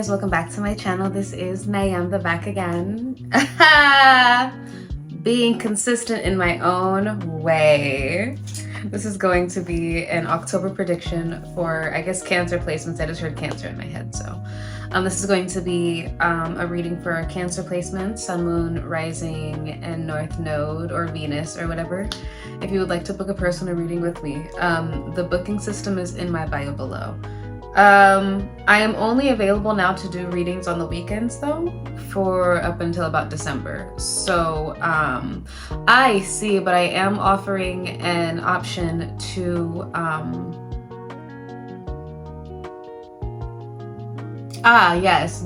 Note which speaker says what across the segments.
Speaker 1: guys, welcome back to my channel. This is Nyanda back again. Being consistent in my own way. This is going to be an October prediction for, I guess, Cancer placements. I just heard Cancer in my head, so. This is going to be a reading for Cancer placements, Sun, Moon, Rising, and North Node, or Venus, or whatever. If you would like to book a personal reading with me, the booking system is in my bio below. I am only available now to do readings on the weekends though, for up until about December. So I see, but I am offering an option to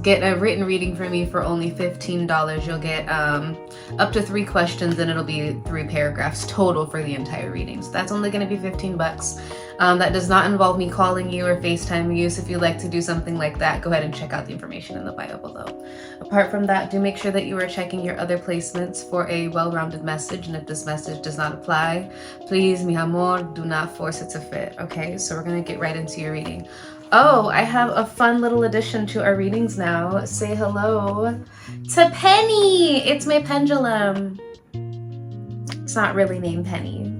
Speaker 1: get a written reading from me for only $15. You'll get up to 3 questions, and it'll be 3 paragraphs total for the entire reading. So that's only going to be 15 bucks. That does not involve me calling you or FaceTime you. So if you'd like to do something like that, go ahead and check out the information in the bio below. Apart from that, do make sure that you are checking your other placements for a well-rounded message. And if this message does not apply, please, mi amor, do not force it to fit. Okay, so we're going to get right into your reading. Oh, I have a fun little addition to our readings now. Say hello to Penny. It's my pendulum. It's not really named Penny.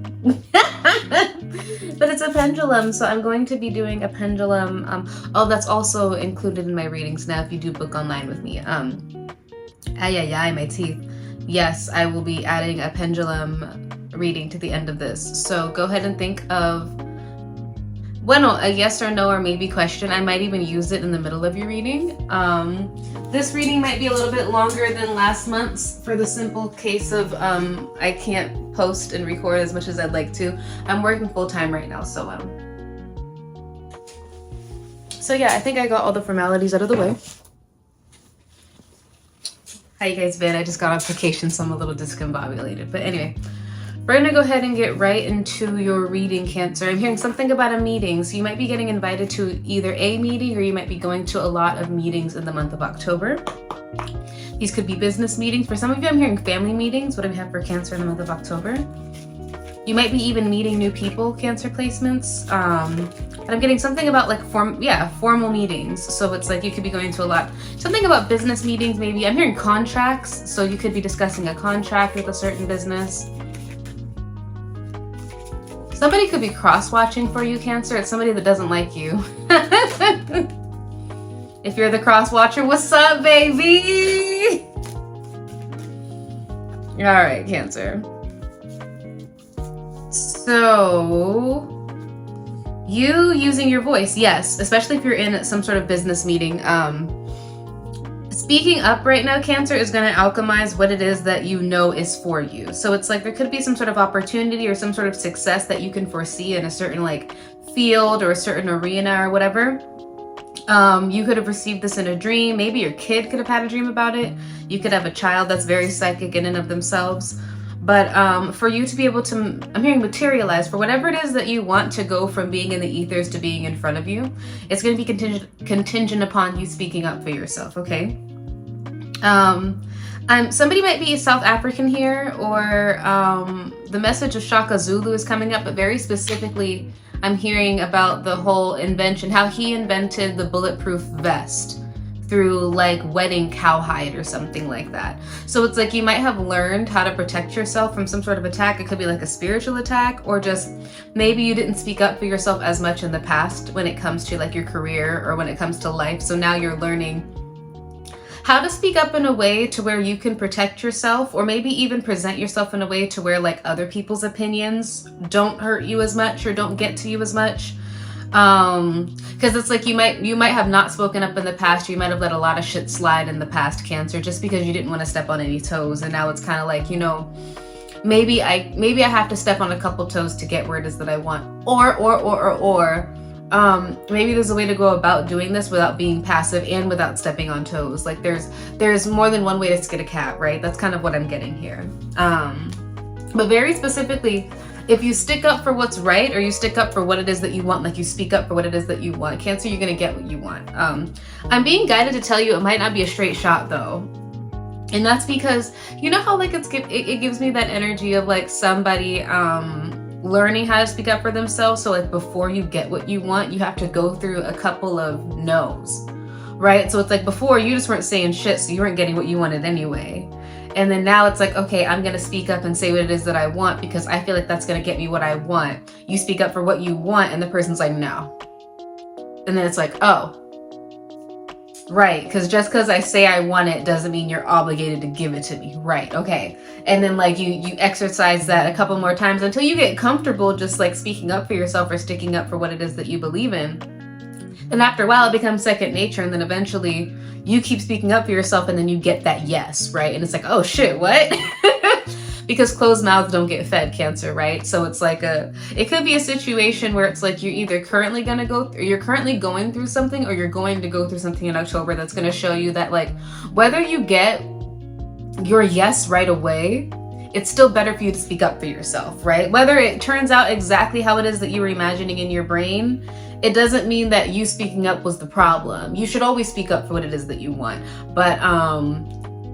Speaker 1: But it's a pendulum, so I'm going to be doing a pendulum. That's also included in my readings now if you do book online with me. My teeth. Yes, I will be adding a pendulum reading to the end of this. So go ahead and think of a yes or no or maybe question. I might even use it in the middle of your reading. This reading might be a little bit longer than last month's for the simple case of I can't post and record as much as I'd like to. I'm working full time right now, so yeah, I think I got all the formalities out of the way. How you guys been? I just got off vacation, so I'm a little discombobulated. But anyway, we're gonna go ahead and get right into your reading, Cancer. I'm hearing something about a meeting. So you might be getting invited to either a meeting, or you might be going to a lot of meetings in the month of October. These could be business meetings. For some of you, I'm hearing family meetings. What do we have for Cancer in the month of October? You might be even meeting new people, Cancer placements. And I'm getting something about like formal meetings. So it's like you could be going to a lot. Something about business meetings, maybe. I'm hearing contracts. So you could be discussing a contract with a certain business. Somebody could be cross-watching for you, Cancer. It's somebody that doesn't like you. If you're the cross-watcher, what's up, baby? All right, Cancer. So, you using your voice, yes, especially if you're in some sort of business meeting. Speaking up right now, Cancer, is going to alchemize what it is that you know is for you. So it's like there could be some sort of opportunity or some sort of success that you can foresee in a certain like field or a certain arena or whatever. You could have received this in a dream. Maybe your kid could have had a dream about it. You could have a child that's very psychic in and of themselves. But for you to be able to, I'm hearing materialize for whatever it is that you want to go from being in the ethers to being in front of you, it's going to be contingent upon you speaking up for yourself, okay? Somebody might be South African here, or the message of Shaka Zulu is coming up, but very specifically, I'm hearing about the whole invention, how he invented the bulletproof vest through like wetting cowhide or something like that. So it's like you might have learned how to protect yourself from some sort of attack. It could be like a spiritual attack, or just maybe you didn't speak up for yourself as much in the past when it comes to like your career or when it comes to life. So now you're learning how to speak up in a way to where you can protect yourself, or maybe even present yourself in a way to where like other people's opinions don't hurt you as much or don't get to you as much. Because it's like you might have not spoken up in the past, or you might have let a lot of shit slide in the past, Cancer, just because you didn't want to step on any toes. And now it's kind of like, you know, maybe I have to step on a couple toes to get where it is that I want, or maybe there's a way to go about doing this without being passive and without stepping on toes. Like there's more than one way to skin a cat, right? That's kind of what I'm getting here. But very specifically, if you stick up for what's right, or you stick up for what it is that you want, like you speak up for what it is that you want, Cancer, you're gonna get what you want. I'm being guided to tell you it might not be a straight shot though. And that's because, you know how like it gives me that energy of like somebody learning how to speak up for themselves. So like before you get what you want, you have to go through a couple of no's. right? So it's like before you just weren't saying shit, so you weren't getting what you wanted anyway. And then now it's like, okay, I'm going to speak up and say what it is that I want because I feel like that's going to get me what I want. You speak up for what you want and the person's like, no. And then it's like, oh, right, because just because I say I want it doesn't mean you're obligated to give it to me. Right, okay. And then like you exercise that a couple more times until you get comfortable just like speaking up for yourself or sticking up for what it is that you believe in. And after a while it becomes second nature, and then eventually you keep speaking up for yourself and then you get that yes, right? And it's like, oh shit, what? Because closed mouths don't get fed, Cancer, right? So it's like it could be a situation where it's like you're either currently you're currently going through something, or you're going to go through something in October that's going to show you that like whether you get your yes right away, it's still better for you to speak up for yourself, right? Whether it turns out exactly how it is that you were imagining in your brain, it doesn't mean that you speaking up was the problem. You should always speak up for what it is that you want. But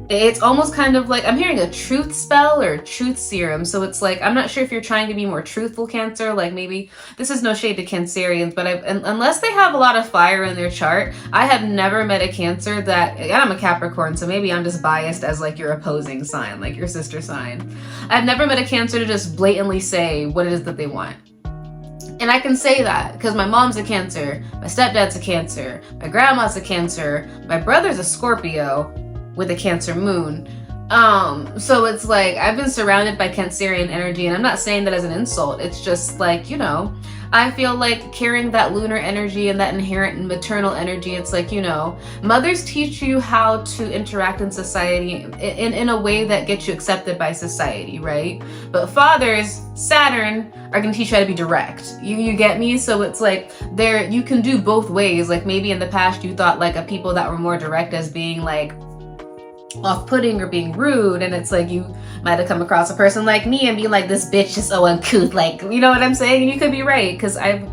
Speaker 1: it's almost kind of like I'm hearing a truth spell or truth serum. So it's like, I'm not sure if you're trying to be more truthful, Cancer. Like maybe this is no shade to Cancerians, but unless they have a lot of fire in their chart, I have never met a Cancer that, and I'm a Capricorn, so maybe I'm just biased as like your opposing sign, like your sister sign. I've never met a Cancer to just blatantly say what it is that they want. And I can say that because my mom's a Cancer, my stepdad's a Cancer, my grandma's a Cancer, my brother's a Scorpio with a Cancer moon. So it's like I've been surrounded by Cancerian energy, and I'm not saying that as an insult. It's just like, you know, I feel like carrying that lunar energy and that inherent maternal energy, it's like, you know, mothers teach you how to interact in society in a way that gets you accepted by society, right? But fathers, Saturn, are going to teach you how to be direct. You get me? So it's like you can do both ways. Like maybe in the past you thought like of people that were more direct as being like off-putting or being rude, and it's like you might have come across a person like me and be like, this bitch is so uncouth, like, you know what I'm saying? And you could be right, because I've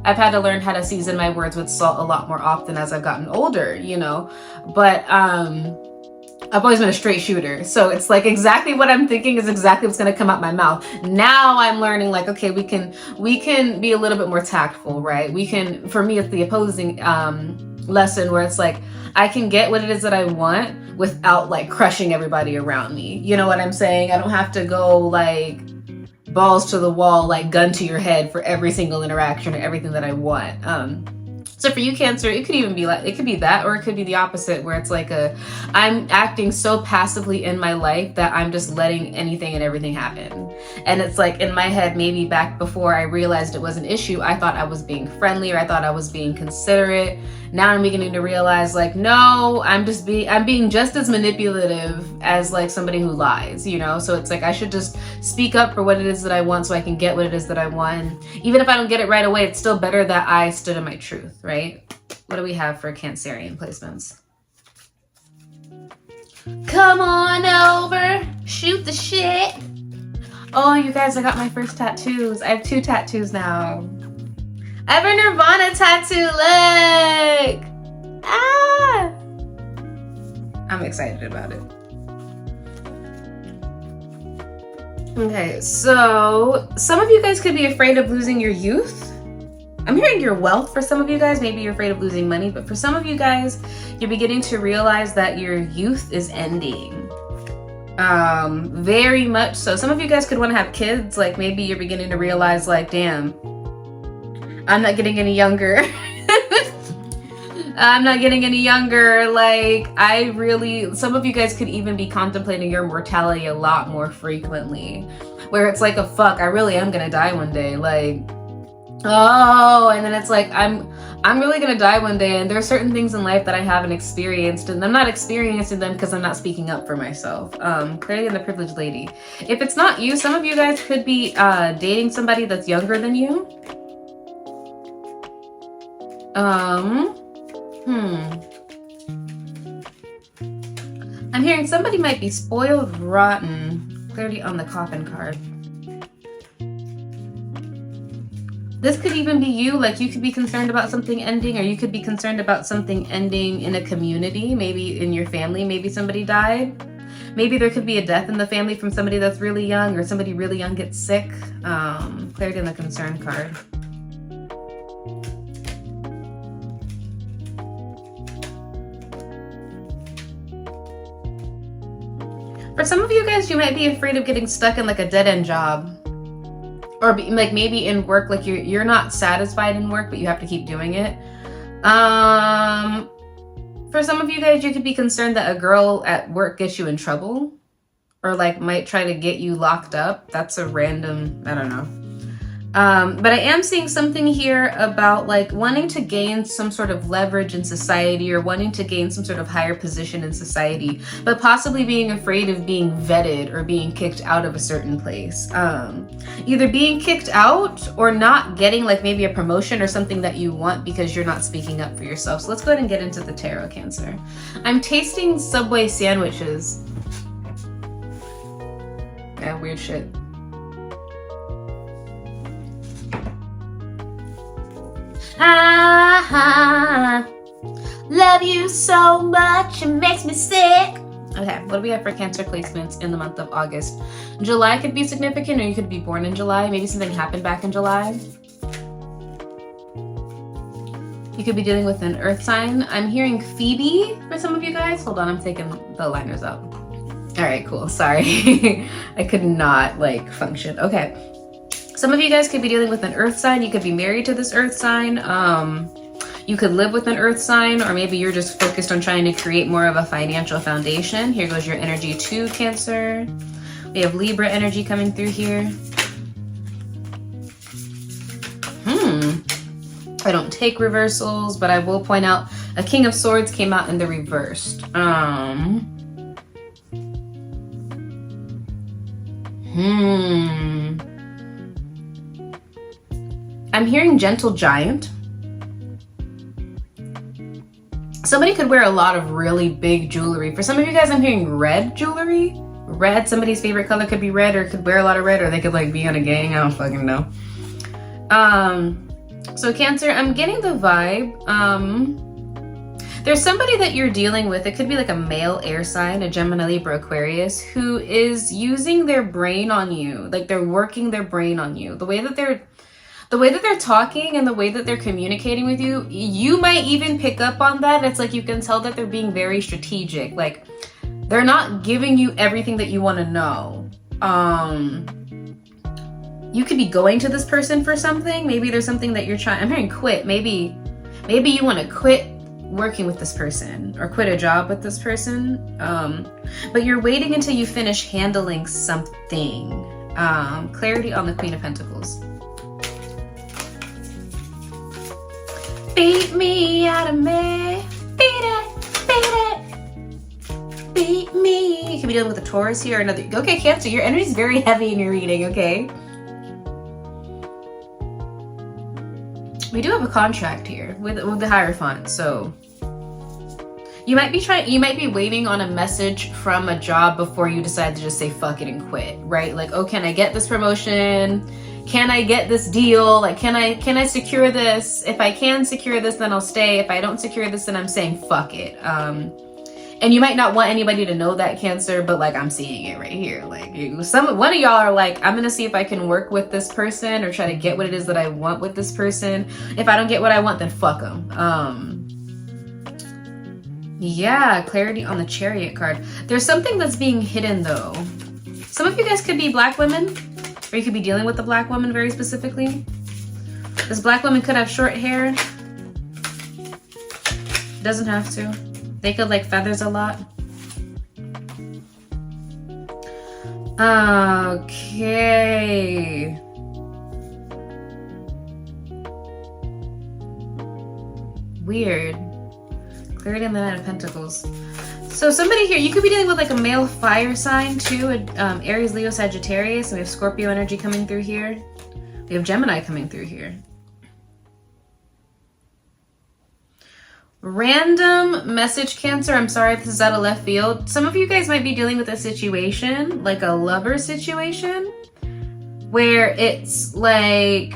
Speaker 1: had to learn how to season my words with salt a lot more often as I've gotten older, you know. But I've always been a straight shooter, so it's like exactly what I'm thinking is exactly what's going to come out my mouth. Now I'm learning like, okay, we can be a little bit more tactful, right? We can, for me it's the opposing lesson where it's like I can get what it is that I want without like crushing everybody around me. You know what I'm saying? I don't have to go like balls to the wall, like gun to your head for every single interaction or everything that I want. So for you, Cancer, it could even be like, it could be that, or it could be the opposite where it's like I'm acting so passively in my life that I'm just letting anything and everything happen. And it's like in my head, maybe back before I realized it was an issue, I thought I was being friendly or I thought I was being considerate. Now I'm beginning to realize like, no, I'm being just as manipulative as like somebody who lies, you know? So it's like, I should just speak up for what it is that I want so I can get what it is that I want. And even if I don't get it right away, it's still better that I stood in my truth, right? What do we have for Cancerian placements? Come on over, shoot the shit. Oh, you guys, I got my first tattoos. I have 2 tattoos now. I have a Nirvana tattoo, look! Ah! I'm excited about it. Okay, so some of you guys could be afraid of losing your youth. I'm hearing your wealth for some of you guys. Maybe you're afraid of losing money, but for some of you guys, you're beginning to realize that your youth is ending. Very much so. Some of you guys could want to have kids. Like maybe you're beginning to realize like, damn, I'm not getting any younger. I'm not getting any younger. Like some of you guys could even be contemplating your mortality a lot more frequently, where it's like, fuck, I really am gonna die one day. Like, oh, and then it's like, I'm really gonna die one day, and there are certain things in life that I haven't experienced, and I'm not experiencing them because I'm not speaking up for myself. Clearly, the privileged lady. If it's not you, some of you guys could be dating somebody that's younger than you. I'm hearing somebody might be spoiled rotten. Clarity on the coffin card. This could even be you. Like you could be concerned about something ending, or you could be concerned about something ending in a community, maybe in your family. Maybe somebody died. Maybe there could be a death in the family from somebody that's really young, or somebody really young gets sick. Clarity on the concern card. For some of you guys, you might be afraid of getting stuck in like a dead-end job. Or like maybe in work, like you're not satisfied in work, but you have to keep doing it. For some of you guys, you could be concerned that a girl at work gets you in trouble. Or like might try to get you locked up. That's a random, I don't know. But I am seeing something here about like wanting to gain some sort of leverage in society or wanting to gain some sort of higher position in society, but possibly being afraid of being vetted or being kicked out of a certain place. Either being kicked out or not getting like maybe a promotion or something that you want because you're not speaking up for yourself. So let's go ahead and get into the tarot, Cancer. I'm tasting Subway sandwiches. Yeah, weird shit. Love you so much, it makes me sick. Okay, what do we have for Cancer placements in the month of August? July could be significant, or you could be born in July. Maybe something happened back in July. You could be dealing with an earth sign. I'm hearing Phoebe for some of you guys. Hold on, I'm taking the liners out. All right, cool, sorry. I could not like function. Okay. Some of you guys could be dealing with an earth sign. You could be married to this earth sign. You could live with an earth sign, or maybe you're just focused on trying to create more of a financial foundation. Here goes your energy too, Cancer. We have Libra energy coming through here. I don't take reversals, but I will point out a King of Swords came out in the reversed. I'm hearing Gentle Giant. Somebody could wear a lot of really big jewelry. For some of you guys, I'm hearing red jewelry. Red, somebody's favorite color could be red, or could wear a lot of red, or they could like be on a gang. I don't fucking know. So Cancer, I'm getting the vibe. There's somebody that you're dealing with. It could be like a male air sign, a Gemini, Libra, Aquarius, who is using their brain on you. Like they're working their brain on you. The way that they're talking and the way that they're communicating with you, you might even pick up on that. It's like you can tell that they're being very strategic. Like they're not giving you everything that you want to know. You could be going to this person for something. Maybe there's something that you're trying. I'm hearing quit. Maybe you want to quit working with this person or quit a job with this person. But you're waiting until you finish handling something. Clarity on the Queen of Pentacles. Beat me out of me. Beat me. You could be dealing with a Taurus here or another. Okay, Cancer, your energy is very heavy in your reading, okay? We do have a contract here with the Hierophant, so you might be waiting on a message from a job before you decide to just say fuck it and quit, right? Like, oh, can I get this promotion? Can I get this deal? Like, can I secure this? If I can secure this, then I'll stay. If I don't secure this, then I'm saying fuck it. And you might not want anybody to know that, Cancer, but like I'm seeing it right here. Like one of y'all are like, I'm gonna see if I can work with this person or try to get what it is that I want with this person. If I don't get what I want, then fuck them. Yeah, clarity on the Chariot card. There's something that's being hidden though. Some of you guys could be black women, or you could be dealing with a black woman very specifically. This black woman could have short hair. Doesn't have to. They could like feathers a lot. Okay. Weird. Clarity on the Knight of Pentacles. So somebody here, you could be dealing with like a male fire sign too, Aries, Leo, Sagittarius, and we have Scorpio energy coming through here. We have Gemini coming through here. Random message, Cancer. I'm sorry if this is out of left field. Some of you guys might be dealing with a situation, like a lover situation, where it's like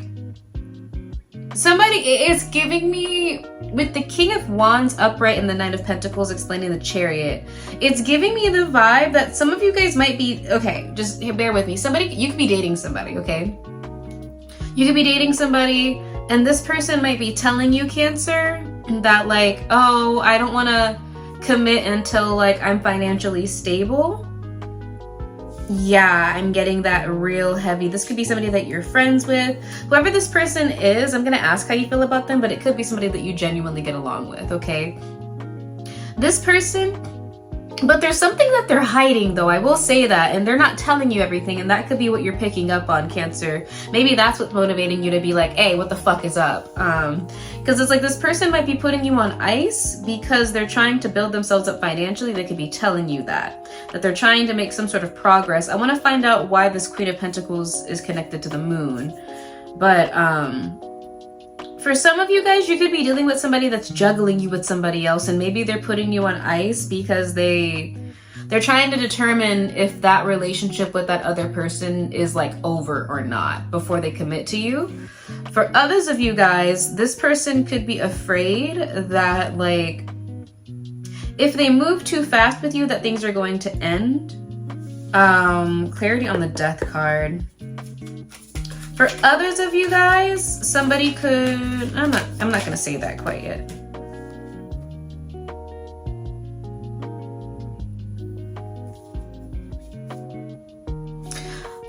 Speaker 1: somebody is giving me, with the King of Wands upright and the Knight of Pentacles explaining the Chariot, it's giving me the vibe that some of you guys might be, okay, just bear with me. You could be dating somebody, okay? You could be dating somebody and this person might be telling you, Cancer, that like, oh, I don't want to commit until like I'm financially stable. Yeah, I'm getting that real heavy. This could be somebody that you're friends with. Whoever this person is, I'm gonna ask how you feel about them, but it could be somebody that you genuinely get along with, okay? This person, but there's something that they're hiding though, I will say that, and they're not telling you everything, and that could be what you're picking up on, Cancer. Maybe that's what's motivating you to be like, hey, what the fuck is up? Because it's like this person might be putting you on ice because they're trying to build themselves up financially. They could be telling you that they're trying to make some sort of progress. I want to find out why this Queen of Pentacles is connected to the moon. But for some of you guys, you could be dealing with somebody that's juggling you with somebody else, and maybe they're putting you on ice because they're trying to determine if that relationship with that other person is like over or not before they commit to you. For others of you guys, this person could be afraid that like if they move too fast with you that things are going to end. Clarity on the Death card. For others of you guys, somebody could, I'm not gonna say that quite yet.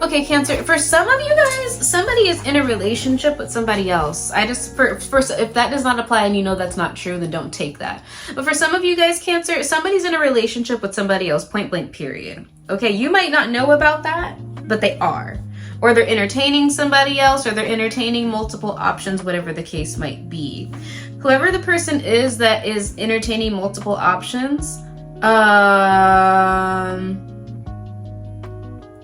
Speaker 1: Okay, Cancer, for some of you guys, somebody is in a relationship with somebody else. If that does not apply and you know that's not true, then don't take that. But for some of you guys, Cancer, somebody's in a relationship with somebody else, point blank, period. Okay, you might not know about that, but they are. Or they're entertaining somebody else, or they're entertaining multiple options, whatever the case might be. Whoever the person is that is entertaining multiple options,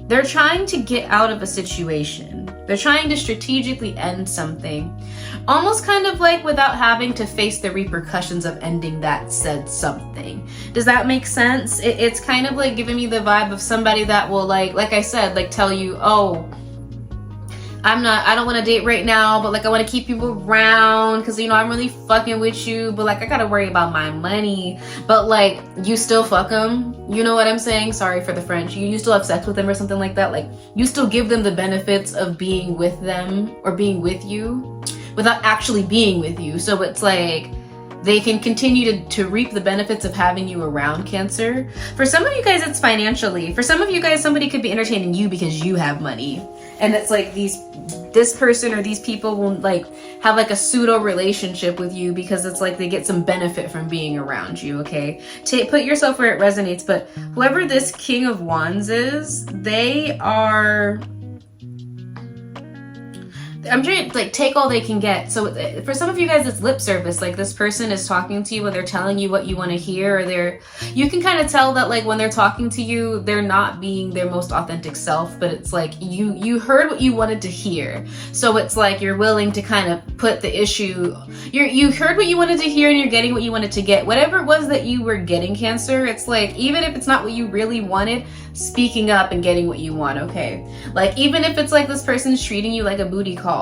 Speaker 1: they're trying to get out of a situation. They're trying to strategically end something. Almost kind of like without having to face the repercussions of ending that said something. Does that make sense? It's kind of like giving me the vibe of somebody that will like I said, like tell you, oh, I don't want to date right now, but like I want to keep you around because you know I'm really fucking with you, but like I gotta worry about my money. But like you still fuck them, you know what I'm saying? Sorry for the French. You still have sex with them or something like that. Like you still give them the benefits of being with them or being with you without actually being with you. So it's like they can continue to reap the benefits of having you around, Cancer. For some of you guys, it's financially. For some of you guys, somebody could be entertaining you because you have money. And it's like this person or these people will like have like a pseudo relationship with you because it's like they get some benefit from being around you, okay? Put yourself where it resonates. But whoever this King of Wands is, they are... I'm trying to like take all they can get. So for some of you guys, it's lip service. Like this person is talking to you and they're telling you what you want to hear, or you can kind of tell that like when they're talking to you, they're not being their most authentic self, but it's like you heard what you wanted to hear. So it's like you're willing to kind of put the issue, you heard what you wanted to hear and you're getting what you wanted to get. Whatever it was that you were getting, Cancer, it's like even if it's not what you really wanted, speaking up and getting what you want, okay? Like even if it's like this person's treating you like a booty call,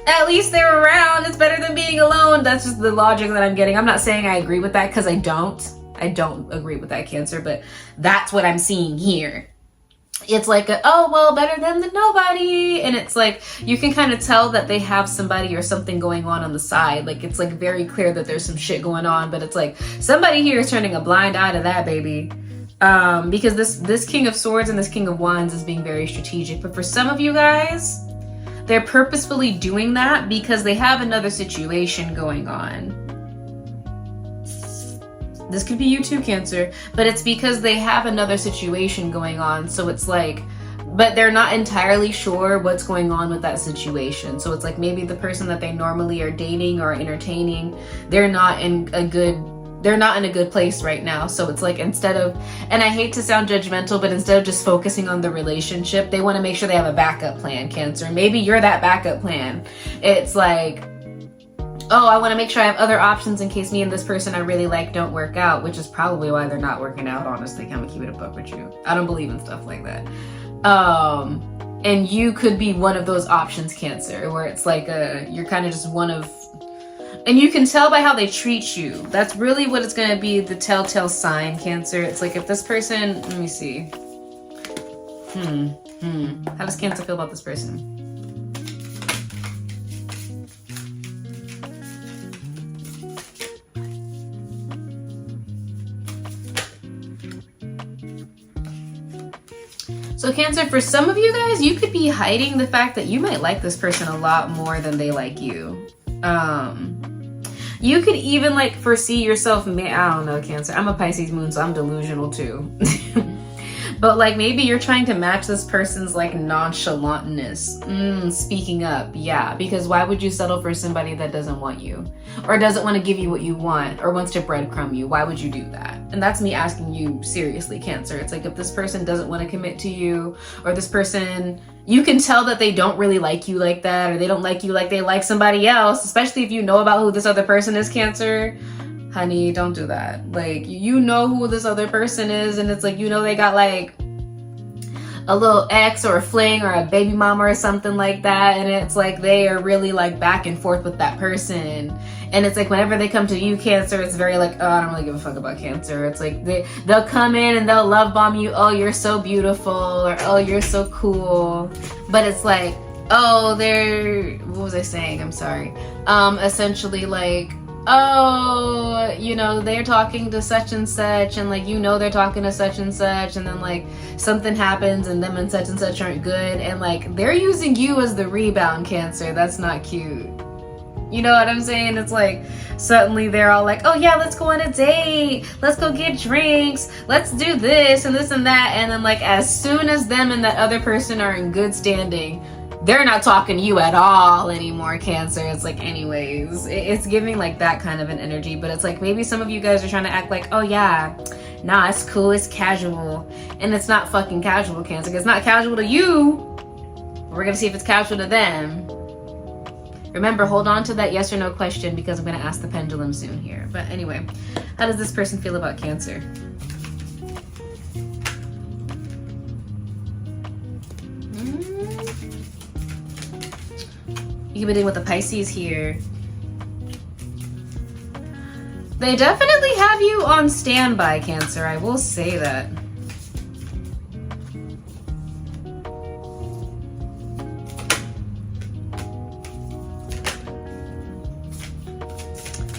Speaker 1: at least they're around. It's better than being alone. That's just the logic that I'm getting. I'm not saying I agree with that because I don't agree with that, Cancer, but that's what I'm seeing here. It's like, oh, well, better them than nobody. And it's like, you can kind of tell that they have somebody or something going on the side. Like, it's like very clear that there's some shit going on, but it's like somebody here is turning a blind eye to that, baby. Because this King of Swords and this King of Wands is being very strategic. But for some of you guys, they're purposefully doing that because they have another situation going on. This could be you too, Cancer, but it's because they have another situation going on. So it's like, but they're not entirely sure what's going on with that situation. So it's like maybe the person that they normally are dating or entertaining, they're not in a good place right now. So it's like instead of, and I hate to sound judgmental, but instead of just focusing on the relationship, they want to make sure they have a backup plan, Cancer. Maybe you're that backup plan. It's like, oh, I want to make sure I have other options in case me and this person I really like don't work out, which is probably why they're not working out, honestly. I'm gonna keep it a buck with you. I don't believe in stuff like that. And you could be one of those options, Cancer, where it's like you're kind of just one of, and you can tell by how they treat you. That's really what it's going to be, the telltale sign, Cancer. It's like if this person, let me see. How does Cancer feel about this person? So Cancer, for some of you guys, you could be hiding the fact that you might like this person a lot more than they like you. You could even like foresee yourself, I don't know, Cancer. I'm a Pisces moon, so I'm delusional too. But like maybe you're trying to match this person's like nonchalantness. Speaking up, yeah. Because why would you settle for somebody that doesn't want you? Or doesn't want to give you what you want? Or wants to breadcrumb you? Why would you do that? And that's me asking you seriously, Cancer. It's like if this person doesn't want to commit to you, or this person, you can tell that they don't really like you like that, or they don't like you like they like somebody else, especially if you know about who this other person is, Cancer. Honey, don't do that. Like, you know who this other person is, and it's like, you know, they got like a little ex or a fling or a baby mama or something like that, and it's like they are really like back and forth with that person. And it's like whenever they come to you, Cancer, it's very like, oh, I don't really give a fuck about Cancer. It's like they'll come in and they'll love bomb you. Oh, you're so beautiful, or oh, you're so cool. But it's like, oh, what was I saying? I'm sorry. Essentially like, oh, you know, they're talking to such and such, and like, you know, they're talking to such and such, and then like something happens and them and such aren't good, and like they're using you as the rebound, Cancer. That's not cute. You know what I'm saying? It's like suddenly they're all like, oh yeah, let's go on a date, let's go get drinks, let's do this and this and that, and then like as soon as them and that other person are in good standing, they're not talking to you at all anymore, Cancer. It's like, anyways, it's giving like that kind of an energy. But it's like maybe some of you guys are trying to act like, oh yeah, nah, it's cool, it's casual. And it's not fucking casual, Cancer. It's not casual to you. We're gonna see if it's casual to them. Remember, hold on to that yes or no question, because I'm gonna ask the pendulum soon here. But anyway, how does this person feel about Cancer? You can be dealing with the Pisces here. They definitely have you on standby, Cancer. I will say that.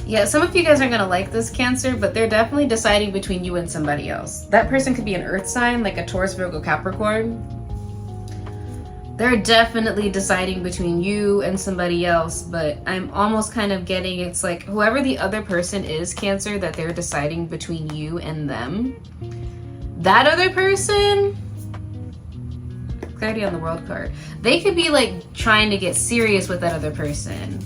Speaker 1: Yeah, some of you guys aren't gonna like this, Cancer, but they're definitely deciding between you and somebody else. That person could be an earth sign, like a Taurus, Virgo, Capricorn. They're definitely deciding between you and somebody else, but I'm almost kind of getting, it's like whoever the other person is, Cancer, that they're deciding between you and them. That other person, clarity on the world card, they could be like trying to get serious with that other person.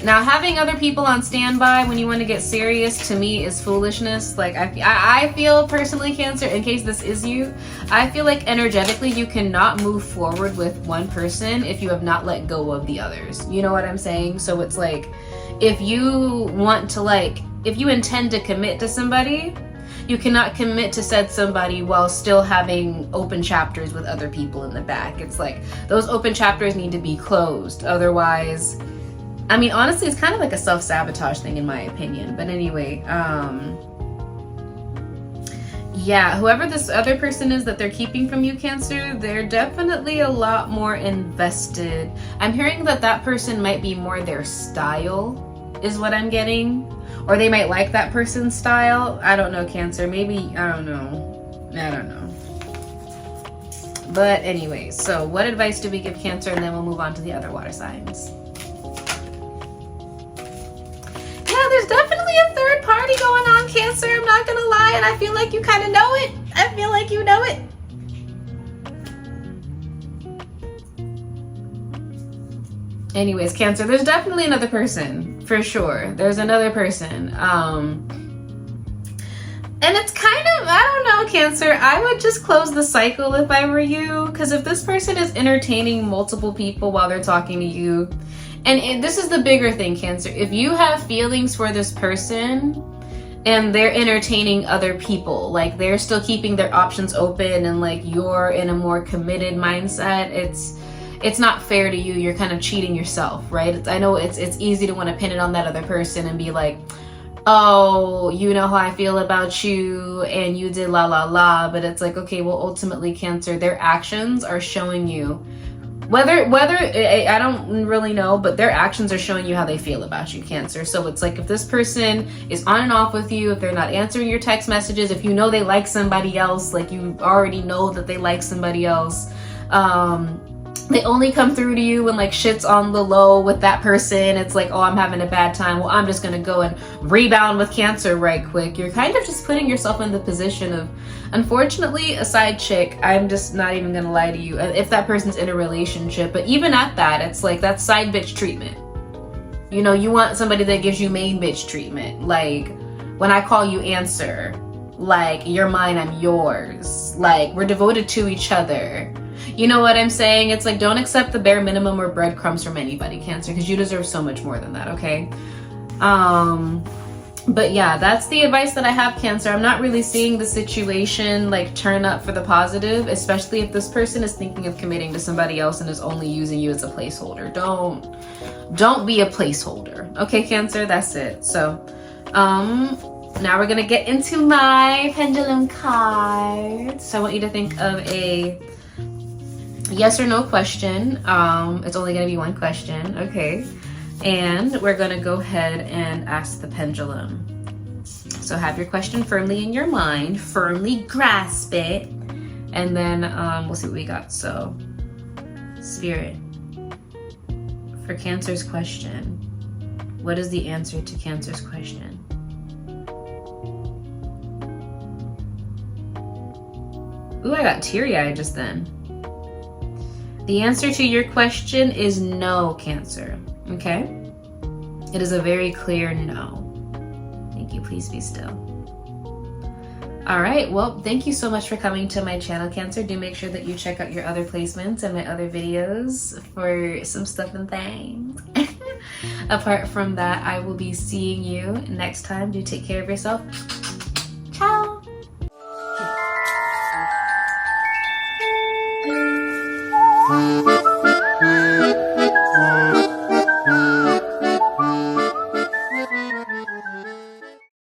Speaker 1: Now, having other people on standby when you want to get serious, to me, is foolishness. Like, I feel personally, Cancer, in case this is you, I feel like energetically you cannot move forward with one person if you have not let go of the others. You know what I'm saying? So it's like, if you want to like, if you intend to commit to somebody, you cannot commit to said somebody while still having open chapters with other people in the back. It's like, those open chapters need to be closed. Otherwise, I mean, honestly, it's kind of like a self-sabotage thing in my opinion. But anyway, yeah, whoever this other person is that they're keeping from you, Cancer, they're definitely a lot more invested. I'm hearing that that person might be more their style, is what I'm getting. Or they might like that person's style. I don't know, Cancer. Maybe, I don't know. But anyway, so what advice do we give Cancer? And then we'll move on to the other water signs. There's definitely a third party going on, Cancer. I'm not gonna lie, and I feel like you kind of know it. I feel like you know it. Anyways, Cancer, there's definitely another person, for sure. There's another person. And it's kind of, I don't know, Cancer, I would just close the cycle if I were you, because if this person is entertaining multiple people while they're talking to you, and this is the bigger thing, Cancer, if you have feelings for this person and they're entertaining other people, like they're still keeping their options open and like you're in a more committed mindset, it's not fair to you. You're kind of cheating yourself, right? I know it's easy to want to pin it on that other person and be like, oh, you know how I feel about you and you did la la la, but it's like, okay, well, ultimately, Cancer, their actions are showing you Whether I don't really know, but their actions are showing you how they feel about you, Cancer. So it's like if this person is on and off with you, if they're not answering your text messages, if you know they like somebody else, like you already know that they like somebody else, they only come through to you when like shit's on the low with that person. It's like, oh, I'm having a bad time. Well, I'm just gonna go and rebound with Cancer right quick. You're kind of just putting yourself in the position of, unfortunately, a side chick. I'm just not even gonna lie to you. If that person's in a relationship, but even at that, it's like that's side bitch treatment. You know, you want somebody that gives you main bitch treatment. Like, when I call you, answer. Like, you're mine, I'm yours. Like, we're devoted to each other. You know what I'm saying? It's like, don't accept the bare minimum or breadcrumbs from anybody, Cancer, because you deserve so much more than that, okay? But yeah, that's the advice that I have, Cancer. I'm not really seeing the situation like turn up for the positive, especially if this person is thinking of committing to somebody else and is only using you as a placeholder. Don't be a placeholder, okay, Cancer? That's it. So, now we're gonna get into my pendulum card. So I want you to think of a yes or no question. It's only gonna be one question, okay? And we're gonna go ahead and ask the pendulum. So have your question firmly in your mind, firmly grasp it, and then we'll see what we got. So, Spirit, for Cancer's question, what is the answer to Cancer's question? Ooh, I got teary-eyed just then. The answer to your question is no, Cancer, okay? It is a very clear no. Thank you, please be still. All right, well, thank you so much for coming to my channel, Cancer. Do make sure that you check out your other placements and my other videos for some stuff and things. Apart from that, I will be seeing you next time. Do take care of yourself.